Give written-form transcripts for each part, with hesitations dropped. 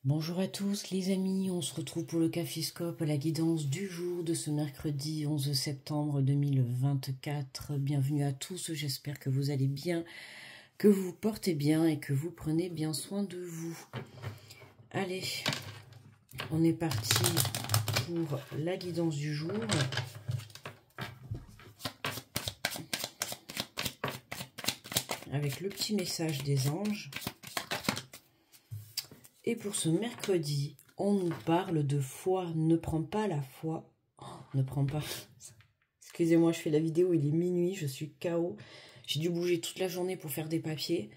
Bonjour à tous les amis, on se retrouve pour le Caféscope, la guidance du jour de ce mercredi 11 septembre 2024. Bienvenue à tous, j'espère que vous allez bien, que vous vous portez bien et que vous prenez bien soin de vous. Allez, on est parti pour la guidance du jour. Avec le petit message des anges. Et pour ce mercredi, on nous parle de foi. Ne prends pas la foi. Oh, ne prends pas. Excusez-moi, je fais la vidéo, il est minuit, je suis KO. J'ai dû bouger toute la journée pour faire des papiers.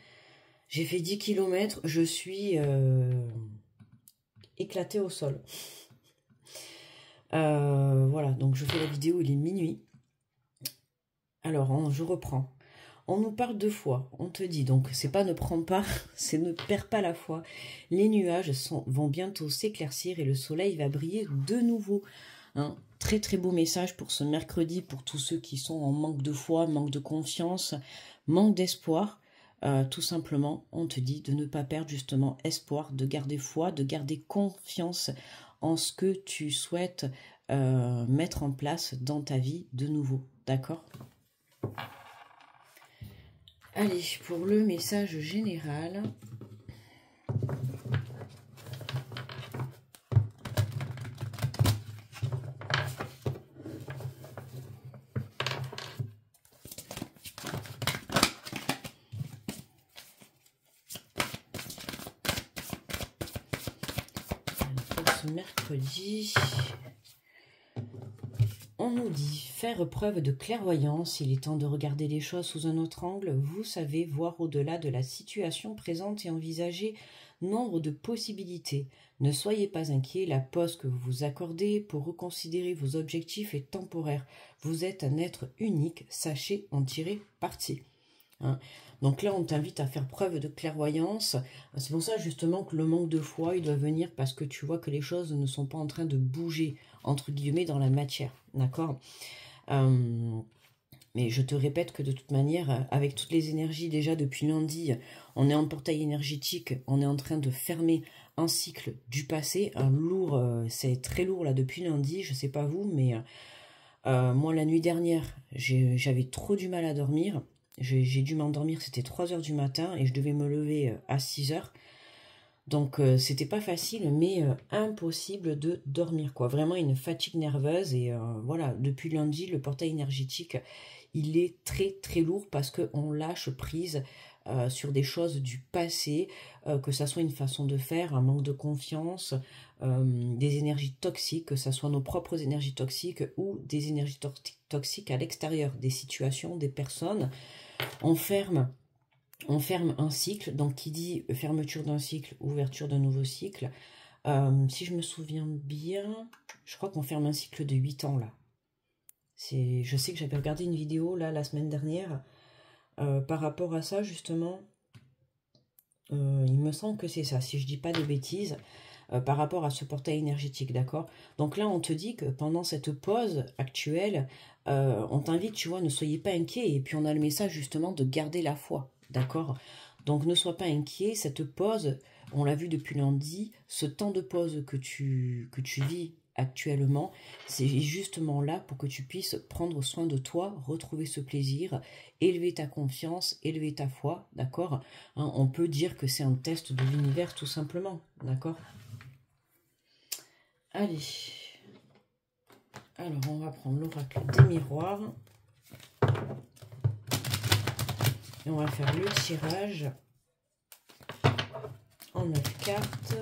J'ai fait 10 km, je suis éclatée au sol. Voilà, donc je fais la vidéo, il est minuit. Alors, je reprends. On nous parle de foi, on te dit, donc c'est pas ne prends pas, c'est ne perds pas la foi. Les nuages vont bientôt s'éclaircir et le soleil va briller de nouveau. Hein, très très beau message pour ce mercredi, pour tous ceux qui sont en manque de foi, manque de confiance, manque d'espoir. Tout simplement, on te dit de ne pas perdre justement espoir, de garder foi, de garder confiance en ce que tu souhaites mettre en place dans ta vie de nouveau. D'accord ? Allez, pour le message général, pour ce mercredi, on nous dit faire preuve de clairvoyance, il est temps de regarder les choses sous un autre angle, vous savez voir au-delà de la situation présente et envisager nombre de possibilités. Ne soyez pas inquiets, la pause que vous vous accordez pour reconsidérer vos objectifs est temporaire. Vous êtes un être unique, sachez en tirer parti. Hein. Donc là, on t'invite à faire preuve de clairvoyance. C'est pour ça justement que le manque de foi, il doit venir parce que tu vois que les choses ne sont pas en train de bouger, entre guillemets, dans la matière. D'accord ? Mais je te répète que de toute manière, avec toutes les énergies déjà depuis lundi, on est en portail énergétique, on est en train de fermer un cycle du passé, un lourd, c'est très lourd là depuis lundi, je sais pas vous, mais moi la nuit dernière, j'avais trop du mal à dormir. J'ai dû m'endormir, c'était 3 h du matin et je devais me lever à 6 h. Donc c'était pas facile, mais impossible de dormir, quoi. Vraiment une fatigue nerveuse et voilà, depuis lundi, le portail énergétique, il est très très lourd parce qu'on lâche prise sur des choses du passé, que ça soit une façon de faire, un manque de confiance, des énergies toxiques, que ça soit nos propres énergies toxiques ou des énergies toxiques à l'extérieur, des situations, des personnes. On ferme un cycle, donc qui dit fermeture d'un cycle, ouverture d'un nouveau cycle. Si je me souviens bien, je crois qu'on ferme un cycle de 8 ans là. Je sais que j'avais regardé une vidéo là la semaine dernière par rapport à ça justement. Il me semble que c'est ça, si je dis pas de bêtises, par rapport à ce portail énergétique, d'accord? Donc là, on te dit que pendant cette pause actuelle, on t'invite, tu vois, ne soyez pas inquiets. Et puis on a le message justement de garder la foi, d'accord? Donc ne sois pas inquiet, cette pause, on l'a vu depuis lundi, ce temps de pause que tu vis actuellement, c'est justement là pour que tu puisses prendre soin de toi, retrouver ce plaisir, élever ta confiance, élever ta foi, d'accord? Hein, on peut dire que c'est un test de l'univers tout simplement, d'accord? Allez, alors on va prendre l'oracle des miroirs et on va faire le tirage en 9 cartes.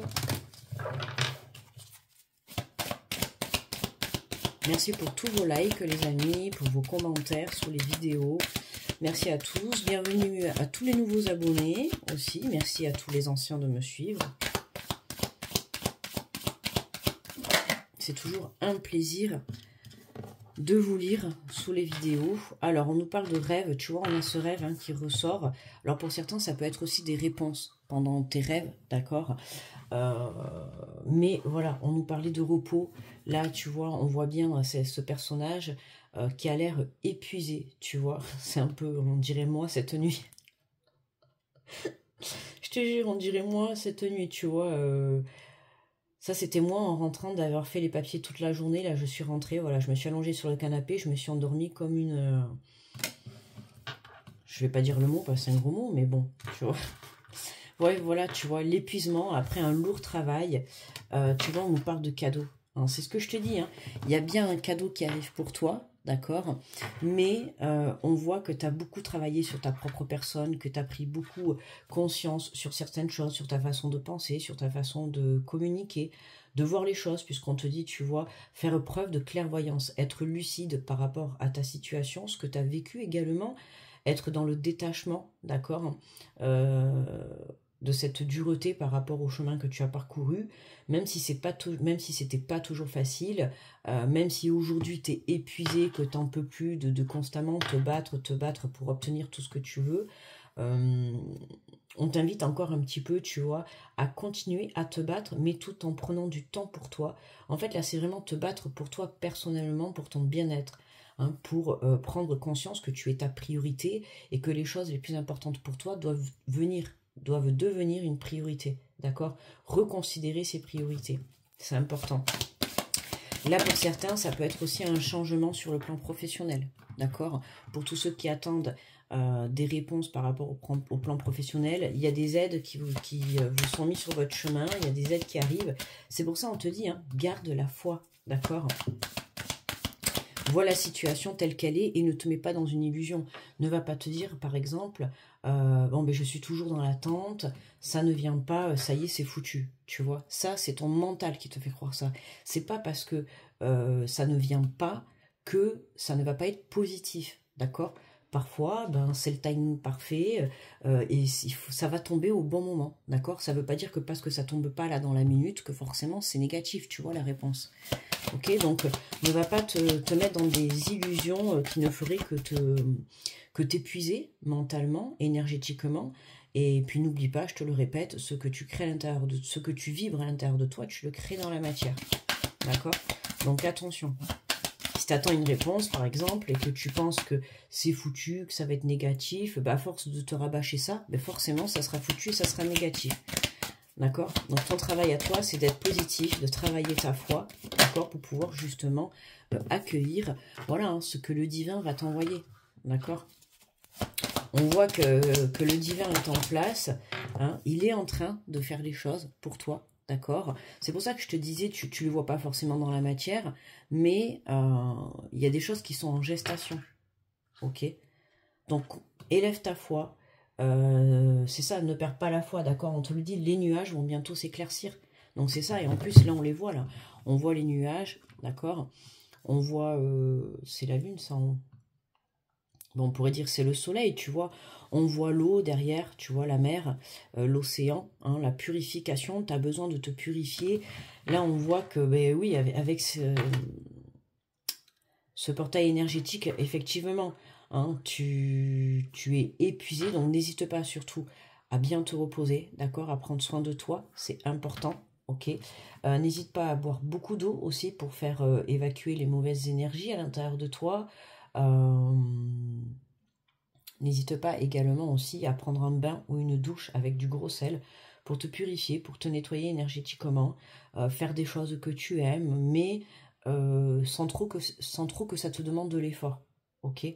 Merci pour tous vos likes les amis, pour vos commentaires sous les vidéos. Merci à tous, bienvenue à tous les nouveaux abonnés aussi, merci à tous les anciens de me suivre. C'est toujours un plaisir de vous lire sous les vidéos. Alors, on nous parle de rêve, tu vois, on a ce rêve hein, qui ressort. Alors, pour certains, ça peut être aussi des réponses pendant tes rêves, d'accord mais voilà, on nous parlait de repos. Là, tu vois, on voit bien ce personnage qui a l'air épuisé, tu vois. C'est un peu, on dirait moi, cette nuit. Je te jure, on dirait moi, cette nuit, tu vois. Ça, c'était moi en rentrant d'avoir fait les papiers toute la journée. Là, je suis rentrée, voilà, je me suis allongée sur le canapé, je me suis endormie comme une... je vais pas dire le mot, parce que c'est un gros mot, mais bon, tu vois. Ouais, voilà, tu vois, l'épuisement après un lourd travail. Tu vois, on nous parle de cadeaux. Hein, c'est ce que je te dis. Hein. Il y a bien un cadeau qui arrive pour toi, d'accord? Mais on voit que tu as beaucoup travaillé sur ta propre personne, que tu as pris beaucoup conscience sur certaines choses, sur ta façon de penser, sur ta façon de communiquer, de voir les choses, puisqu'on te dit, tu vois, faire preuve de clairvoyance, être lucide par rapport à ta situation, ce que tu as vécu également, être dans le détachement, d'accord, de cette dureté par rapport au chemin que tu as parcouru, même si c'est pas même si c'était pas toujours facile, même si aujourd'hui tu es épuisé, que tu n'en peux plus de constamment te battre pour obtenir tout ce que tu veux, on t'invite encore un petit peu, tu vois, à continuer à te battre, mais tout en prenant du temps pour toi. En fait, là, c'est vraiment te battre pour toi personnellement, pour ton bien-être. Hein, pour prendre conscience que tu es ta priorité et que les choses les plus importantes pour toi doivent devenir une priorité, d'accord? Reconsidérer ses priorités, c'est important. Là, pour certains, ça peut être aussi un changement sur le plan professionnel, d'accord? Pour tous ceux qui attendent des réponses par rapport au plan professionnel, il y a des aides qui vous sont mises sur votre chemin, il y a des aides qui arrivent. C'est pour ça on te dit, hein, garde la foi, d'accord? Vois la situation telle qu'elle est et ne te mets pas dans une illusion. Ne va pas te dire, par exemple, bon, ben, je suis toujours dans l'attente, ça ne vient pas, ça y est, c'est foutu. Tu vois, ça, c'est ton mental qui te fait croire ça. C'est pas parce que ça ne vient pas que ça ne va pas être positif, d'accord? Parfois, ben, c'est le timing parfait et ça va tomber au bon moment, d'accord? Ça ne veut pas dire que parce que ça tombe pas là dans la minute, que forcément c'est négatif, tu vois la réponse. Ok, donc ne va pas te mettre dans des illusions qui ne feraient que t'épuiser mentalement, énergétiquement. Et puis n'oublie pas, je te le répète, ce que tu crées à l'intérieur de ce que tu vibres à l'intérieur de toi, tu le crées dans la matière. D'accord? Donc attention. Si tu attends une réponse, par exemple, et que tu penses que c'est foutu, que ça va être négatif, bah à force de te rabâcher ça, bah forcément ça sera foutu et ça sera négatif. D'accord? Donc ton travail à toi, c'est d'être positif, de travailler ta foi, d'accord? Pour pouvoir justement accueillir, voilà, hein, ce que le divin va t'envoyer. D'accord? On voit que le divin est en place, hein, il est en train de faire les choses pour toi, d'accord? C'est pour ça que je te disais, tu ne le vois pas forcément dans la matière, mais il y a des choses qui sont en gestation, ok? Donc, élève ta foi, c'est ça, ne perds pas la foi, d'accord? On te le dit, les nuages vont bientôt s'éclaircir. Donc c'est ça, et en plus, là, on les voit, là. On voit les nuages, d'accord? On voit, c'est la lune, ça. Bon, on pourrait dire c'est le soleil, tu vois. On voit l'eau derrière, tu vois, la mer, l'océan, hein, la purification. Tu as besoin de te purifier. Là, on voit que, ben oui, avec ce portail énergétique, effectivement, hein, tu es épuisé, donc n'hésite pas surtout à bien te reposer, d'accord, à prendre soin de toi, c'est important, ok. N'hésite pas à boire beaucoup d'eau aussi pour faire évacuer les mauvaises énergies à l'intérieur de toi. N'hésite pas également aussi à prendre un bain ou une douche avec du gros sel pour te purifier, pour te nettoyer énergétiquement, faire des choses que tu aimes, mais sans trop que ça te demande de l'effort, ok?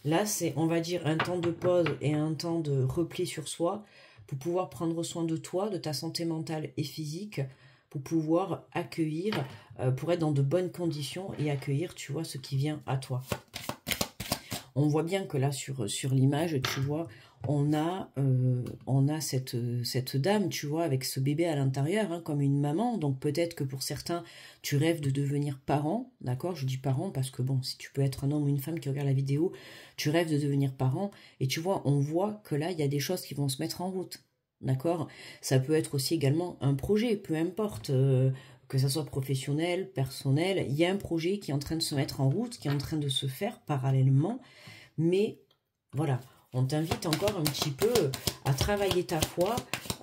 Là, c'est, on va dire, un temps de pause et un temps de repli sur soi pour pouvoir prendre soin de toi, de ta santé mentale et physique, pour pouvoir accueillir, pour être dans de bonnes conditions et accueillir, tu vois, ce qui vient à toi. On voit bien que là, sur l'image, tu vois, on a cette dame, tu vois, avec ce bébé à l'intérieur, hein, comme une maman. Donc peut-être que pour certains, tu rêves de devenir parent, d'accord? Je dis parent parce que, bon, si tu peux être un homme ou une femme qui regarde la vidéo, tu rêves de devenir parent. Et tu vois, on voit que là, il y a des choses qui vont se mettre en route, d'accord? Ça peut être aussi également un projet, peu importe, que ça soit professionnel, personnel. Il y a un projet qui est en train de se mettre en route, qui est en train de se faire parallèlement. Mais voilà, on t'invite encore un petit peu à travailler ta foi.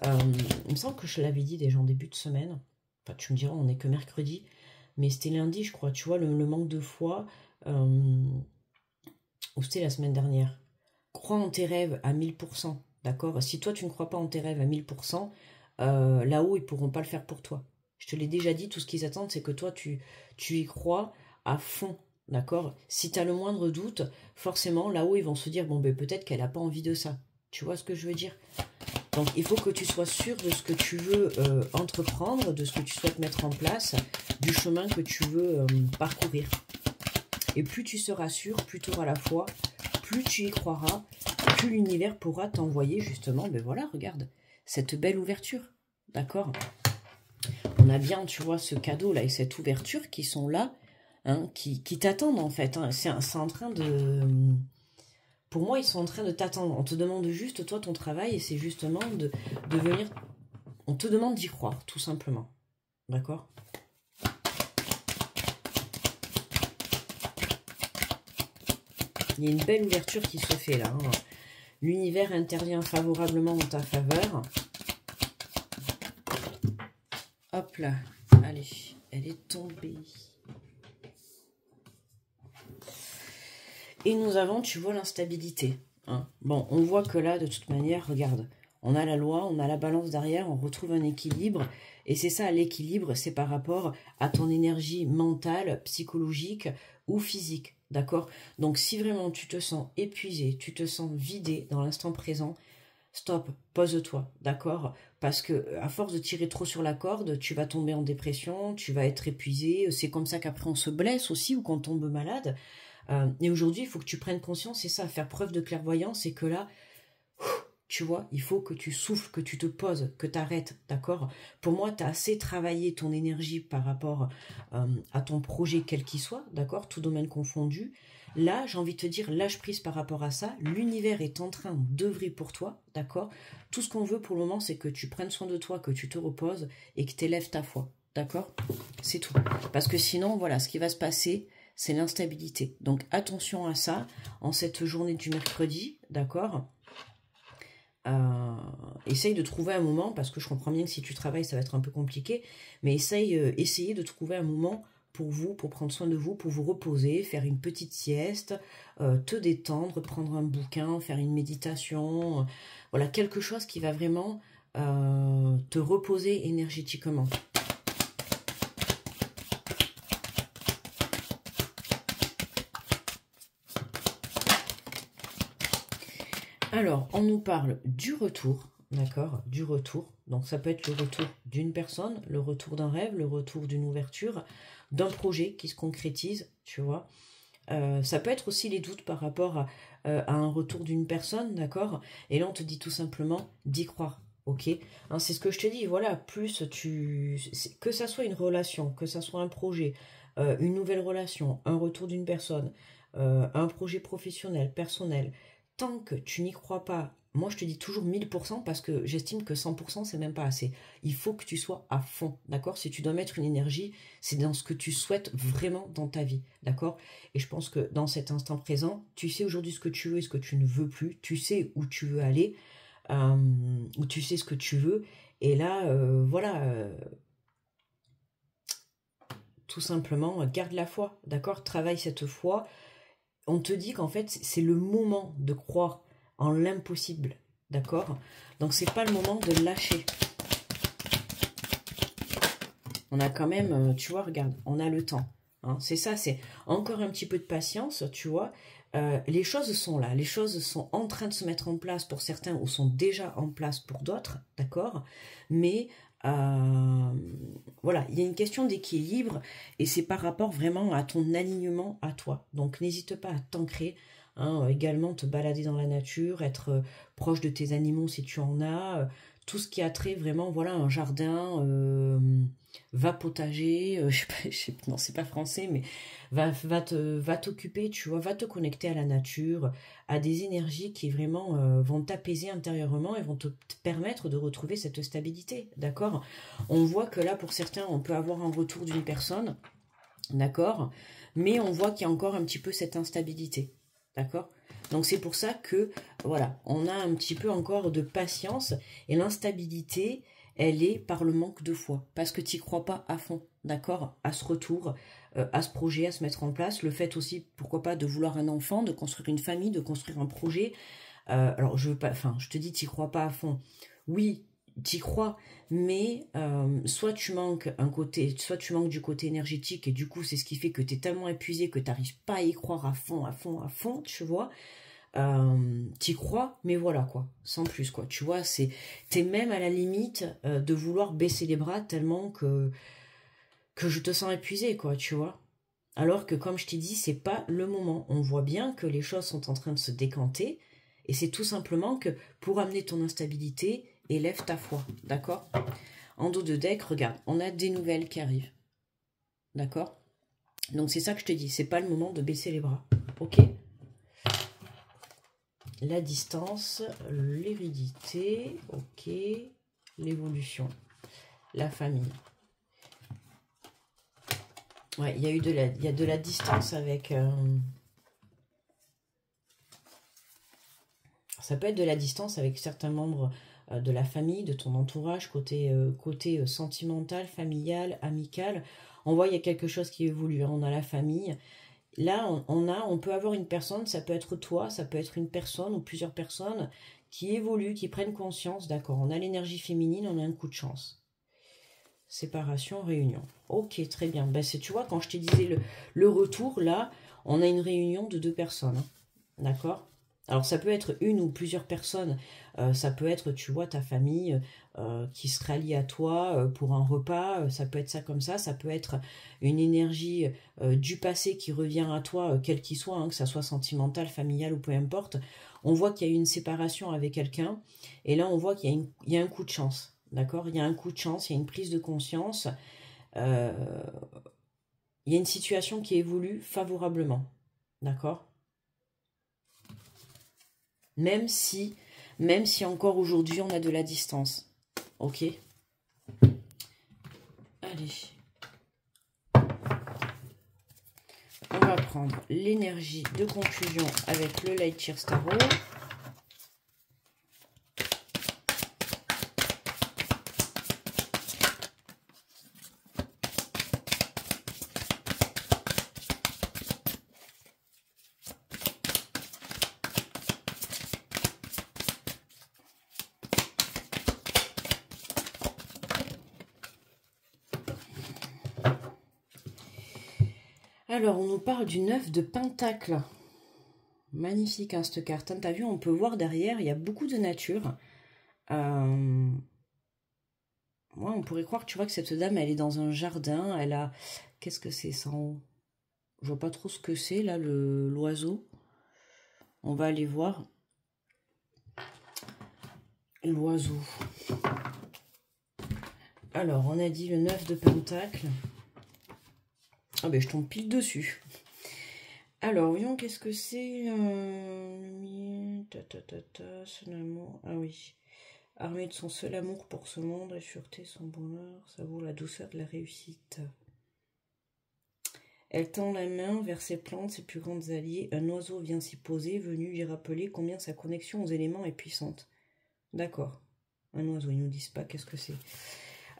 Il me semble que je l'avais dit déjà en début de semaine. Enfin, tu me diras, on n'est que mercredi. Mais c'était lundi, je crois. Tu vois, le manque de foi. Ou c'était la semaine dernière. Crois en tes rêves à 1000%. D'accord? Si toi, tu ne crois pas en tes rêves à 1000%, là-haut, ils pourront pas le faire pour toi. Je te l'ai déjà dit, tout ce qu'ils attendent, c'est que toi, tu y crois à fond, d'accord? Si tu as le moindre doute, forcément, là-haut, ils vont se dire, bon, ben peut-être qu'elle n'a pas envie de ça. Tu vois ce que je veux dire? Donc, il faut que tu sois sûr de ce que tu veux entreprendre, de ce que tu souhaites mettre en place, du chemin que tu veux parcourir. Et plus tu seras sûr, plus tu auras la foi, plus tu y croiras, plus l'univers pourra t'envoyer justement, ben voilà, regarde, cette belle ouverture, d'accord? On a bien, tu vois, ce cadeau-là et cette ouverture qui sont là, hein, qui t'attendent en fait. Hein. C'est en train de... Pour moi, ils sont en train de t'attendre. On te demande juste, toi, ton travail, et c'est justement de venir... On te demande d'y croire, tout simplement. D'accord? Il y a une belle ouverture qui se fait là. Hein. L'univers intervient favorablement en ta faveur. Hop là. Allez, elle est tombée. Et nous avons, tu vois, l'instabilité. Hein. Bon, on voit que là, de toute manière, regarde, on a la loi, on a la balance derrière, on retrouve un équilibre. Et c'est ça, l'équilibre, c'est par rapport à ton énergie mentale, psychologique ou physique. D'accord? Donc, si vraiment tu te sens épuisé, tu te sens vidé dans l'instant présent, stop, pose-toi, d'accord? Parce que à force de tirer trop sur la corde, tu vas tomber en dépression, tu vas être épuisé. C'est comme ça qu'après on se blesse aussi ou qu'on tombe malade. Et aujourd'hui, il faut que tu prennes conscience, c'est ça, faire preuve de clairvoyance, c'est que là, tu vois, il faut que tu souffles, que tu te poses, que tu arrêtes, d'accord? Pour moi, tu as assez travaillé ton énergie par rapport à ton projet, quel qu'il soit, d'accord? Tout domaine confondu. Là, j'ai envie de te dire, lâche prise par rapport à ça. L'univers est en train d'œuvrer pour toi, d'accord? Tout ce qu'on veut pour le moment, c'est que tu prennes soin de toi, que tu te reposes et que tu élèves ta foi, d'accord? C'est tout. Parce que sinon, voilà, ce qui va se passer, c'est l'instabilité. Donc, attention à ça en cette journée du mercredi, d'accord? Essaye de trouver un moment, parce que je comprends bien que si tu travailles, ça va être un peu compliqué, mais essayez de trouver un moment pour vous, pour prendre soin de vous, pour vous reposer, faire une petite sieste, te détendre, prendre un bouquin, faire une méditation, voilà, quelque chose qui va vraiment te reposer énergétiquement. Alors, on nous parle du retour, d'accord? Du retour. Donc, ça peut être le retour d'une personne, le retour d'un rêve, le retour d'une ouverture, d'un projet qui se concrétise, tu vois. Ça peut être aussi les doutes par rapport à un retour d'une personne, d'accord? Et là, on te dit tout simplement d'y croire, ok? Hein, c'est ce que je te dis, voilà, plus que ça soit une relation, que ça soit un projet, une nouvelle relation, un retour d'une personne, un projet professionnel, personnel, tant que tu n'y crois pas, moi je te dis toujours 1000% parce que j'estime que 100% c'est même pas assez. Il faut que tu sois à fond, d'accord? Si tu dois mettre une énergie, c'est dans ce que tu souhaites vraiment dans ta vie, d'accord? Et je pense que dans cet instant présent, tu sais aujourd'hui ce que tu veux et ce que tu ne veux plus, tu sais où tu veux aller, ou tu sais ce que tu veux, et là, voilà, tout simplement, garde la foi, d'accord? Travaille cette foi. On te dit qu'en fait, c'est le moment de croire en l'impossible, d'accord? Donc, c'est pas le moment de lâcher. On a quand même, tu vois, regarde, on a le temps. Hein, c'est ça, c'est encore un petit peu de patience, tu vois. Les choses sont là, les choses sont en train de se mettre en place pour certains ou sont déjà en place pour d'autres, d'accord? Mais voilà, il y a une question d'équilibre et c'est par rapport vraiment à ton alignement à toi. Donc n'hésite pas à t'ancrer, hein, également te balader dans la nature, être proche de tes animaux si tu en as, tout ce qui a trait vraiment, voilà, un jardin, va potager, non c'est pas français, mais va t'occuper, tu vois, va te connecter à la nature, à des énergies qui vraiment vont t'apaiser intérieurement et vont te permettre de retrouver cette stabilité, d'accord? On voit que là, pour certains, on peut avoir un retour d'une personne, d'accord? Mais on voit qu'il y a encore un petit peu cette instabilité, d'accord? Donc c'est pour ça que, voilà, on a un petit peu encore de patience et l'instabilité, elle est par le manque de foi, parce que tu n'y crois pas à fond, d'accord? À ce retour, à ce projet, à se mettre en place, le fait aussi, pourquoi pas, de vouloir un enfant, de construire une famille, de construire un projet. Alors, je veux pas, enfin, je te dis, tu n'y crois pas à fond. Oui, t'y crois, mais soit tu manques un côté, soit tu manques du côté énergétique, et du coup, c'est ce qui fait que tu es tellement épuisé que tu n'arrives pas à y croire à fond, à fond, à fond, tu vois. T'y crois, mais voilà, quoi, sans plus, quoi. Tu vois, t'es même à la limite de vouloir baisser les bras tellement que je te sens épuisé, quoi, tu vois. Alors que, comme je t'ai dit, c'est pas le moment. On voit bien que les choses sont en train de se décanter, et c'est tout simplement que pour amener ton instabilité, élève ta foi, d'accord? En dos de deck, regarde, on a des nouvelles qui arrivent, d'accord? Donc c'est ça que je te dis, c'est pas le moment de baisser les bras, ok? La distance, l'hérédité, ok, l'évolution, la famille. Ouais, il y a eu de la distance avec... ça peut être de la distance avec certains membres de la famille, de ton entourage, côté sentimental, familial, amical. On voit il y a quelque chose qui évolue, hein. On a la famille. Là, on peut avoir une personne, ça peut être toi, ça peut être une personne ou plusieurs personnes qui évoluent, qui prennent conscience, d'accord. On a l'énergie féminine, on a un coup de chance. Séparation, réunion. Ok, très bien. Ben, tu vois, quand je te disais le retour, là, on a une réunion de 2 personnes, hein. D'accord? Alors, ça peut être une ou plusieurs personnes. Ça peut être, tu vois, ta famille qui se rallie à toi pour un repas. Ça peut être ça comme ça. Ça peut être une énergie du passé qui revient à toi, quel qu'il soit, hein, que ça soit sentimental, familial ou peu importe. On voit qu'il y a eu une séparation avec quelqu'un. Et là, on voit qu'il y a un coup de chance. D'accord? Il y a un coup de chance, il y a une prise de conscience. Il y a une situation qui évolue favorablement. D'accord? Même si encore aujourd'hui, on a de la distance. Ok? Allez. On va prendre l'énergie de conclusion avec le Light Shear Tarot. Alors, on nous parle du 9 de Pentacle. Magnifique, hein, cette carte. T'as vu, on peut voir derrière, il y a beaucoup de nature. Moi, on pourrait croire, tu vois, que cette dame, elle est dans un jardin. Elle a... Qu'est-ce que c'est, ça en haut? Je vois pas trop ce que c'est, là, l'oiseau. On va aller voir l'oiseau. Alors, on a dit le 9 de Pentacle. Ah ben, je tombe pile dessus. Alors, voyons, qu'est-ce que c'est son amour. Ah oui. Armé de son seul amour pour ce monde, et sûreté, son bonheur, ça vaut la douceur de la réussite. Elle tend la main vers ses plantes, ses plus grandes alliées. Un oiseau vient s'y poser, venu lui rappeler combien sa connexion aux éléments est puissante. D'accord. Un oiseau, ils ne nous disent pas qu'est-ce que c'est.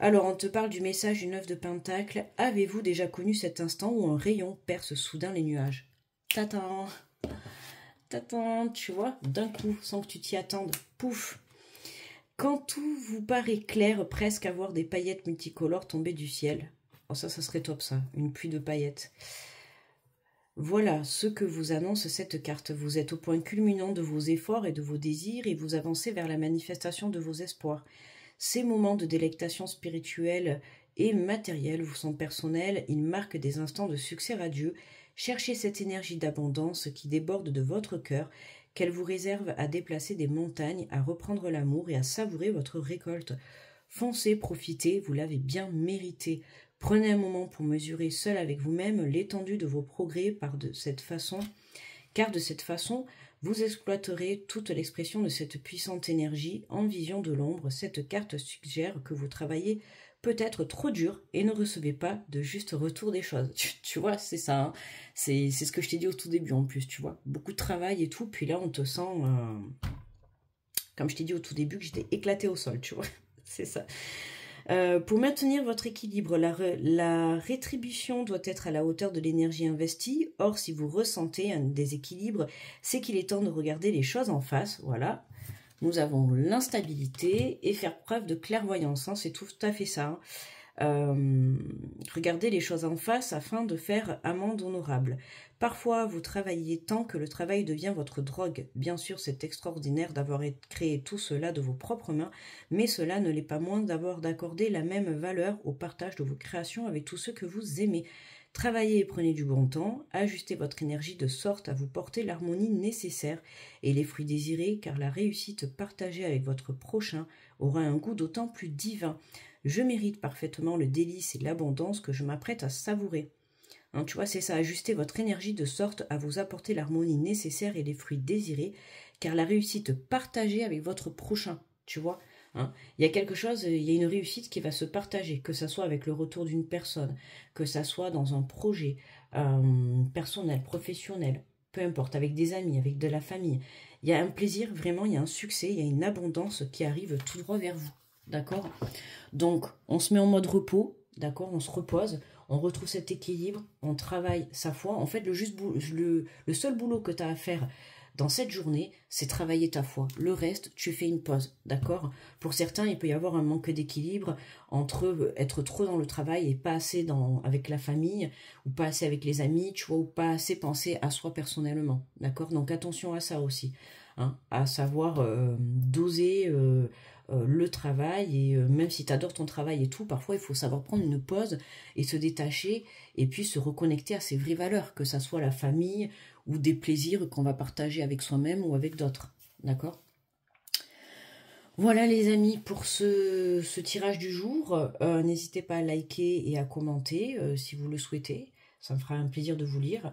Alors, on te parle du message du 9 de Pentacle. Avez-vous déjà connu cet instant où un rayon perce soudain les nuages? T'attends, tu vois, d'un coup, sans que tu t'y attendes. Pouf! Quand tout vous paraît clair, presque à voir des paillettes multicolores tomber du ciel. Oh, ça serait top, ça. Une pluie de paillettes. Voilà ce que vous annonce cette carte. Vous êtes au point culminant de vos efforts et de vos désirs et vous avancez vers la manifestation de vos espoirs. Ces moments de délectation spirituelle et matérielle vous sont personnels. Ils marquent des instants de succès radieux. Cherchez cette énergie d'abondance qui déborde de votre cœur, qu'elle vous réserve à déplacer des montagnes, à reprendre l'amour et à savourer votre récolte. Foncez, profitez, vous l'avez bien mérité. Prenez un moment pour mesurer seul avec vous-même l'étendue de vos progrès car de cette façon, vous exploiterez toute l'expression de cette puissante énergie en vision de l'ombre. Cette carte suggère que vous travaillez peut-être trop dur et ne recevez pas de juste retour des choses. Tu vois, c'est ça. Hein, c'est ce que je t'ai dit au tout début en plus, tu vois. Beaucoup de travail et tout, puis là on te sent, comme je t'ai dit au tout début, que j'étais éclatée au sol, tu vois. C'est ça. Pour maintenir votre équilibre, la rétribution doit être à la hauteur de l'énergie investie. Or, si vous ressentez un déséquilibre, c'est qu'il est temps de regarder les choses en face. Voilà. nous avons l'instabilité et faire preuve de clairvoyance. Hein, c'est tout à fait ça. Regardez les choses en face afin de faire amende honorable. Parfois, vous travaillez tant que le travail devient votre drogue. Bien sûr, c'est extraordinaire d'avoir créé tout cela de vos propres mains, mais cela ne l'est pas moins d'avoir d'accordé la même valeur au partage de vos créations avec tous ceux que vous aimez. Travaillez et prenez du bon temps, ajustez votre énergie de sorte à vous porter l'harmonie nécessaire et les fruits désirés, car la réussite partagée avec votre prochain aura un goût d'autant plus divin. Je mérite parfaitement le délice et l'abondance que je m'apprête à savourer. Hein, tu vois, c'est ça, ajuster votre énergie de sorte à vous apporter l'harmonie nécessaire et les fruits désirés, car la réussite partagée avec votre prochain, tu vois. Hein, il y a quelque chose, il y a une réussite qui va se partager, que ça soit avec le retour d'une personne, que ça soit dans un projet personnel, professionnel, peu importe, avec des amis, avec de la famille. Il y a un plaisir, vraiment, il y a un succès, il y a une abondance qui arrive tout droit vers vous, d'accord? Donc, on se met en mode repos, d'accord? On se repose, on retrouve cet équilibre, on travaille sa foi. En fait, le seul boulot que tu as à faire dans cette journée, c'est travailler ta foi. Le reste, tu fais une pause, d'accord? Pour certains, il peut y avoir un manque d'équilibre entre être trop dans le travail et pas assez avec la famille, ou pas assez avec les amis, tu vois, ou pas assez penser à soi personnellement, d'accord? Donc, attention à ça aussi, hein, à savoir doser le travail, et même si tu adores ton travail et tout, parfois il faut savoir prendre une pause et se détacher et puis se reconnecter à ses vraies valeurs, que ça soit la famille ou des plaisirs qu'on va partager avec soi-même ou avec d'autres, d'accord? Voilà les amis pour ce tirage du jour. N'hésitez pas à liker et à commenter si vous le souhaitez, ça me fera un plaisir de vous lire.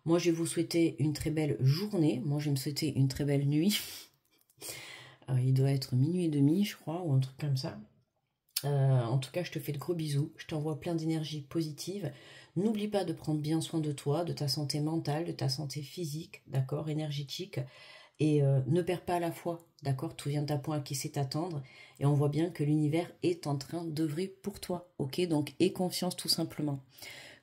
Moi je vais vous souhaiter une très belle journée, moi je vais me souhaiter une très belle nuit. Il doit être minuit et demi, je crois, ou un truc comme ça. En tout cas, je te fais de gros bisous. Je t'envoie plein d'énergie positive. N'oublie pas de prendre bien soin de toi, de ta santé mentale, de ta santé physique, d'accord, énergétique. Et ne perds pas la foi, d'accord? Tout vient d'un point à qui sait t'attendre. Et on voit bien que l'univers est en train d'œuvrer pour toi, ok? Donc, aie confiance tout simplement.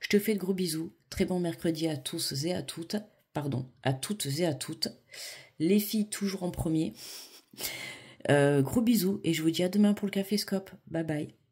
Je te fais de gros bisous. Très bon mercredi à tous et à toutes. Pardon, à toutes et à toutes. Les filles toujours en premier. Gros bisous et je vous dis à demain pour le Café Scope. Bye bye.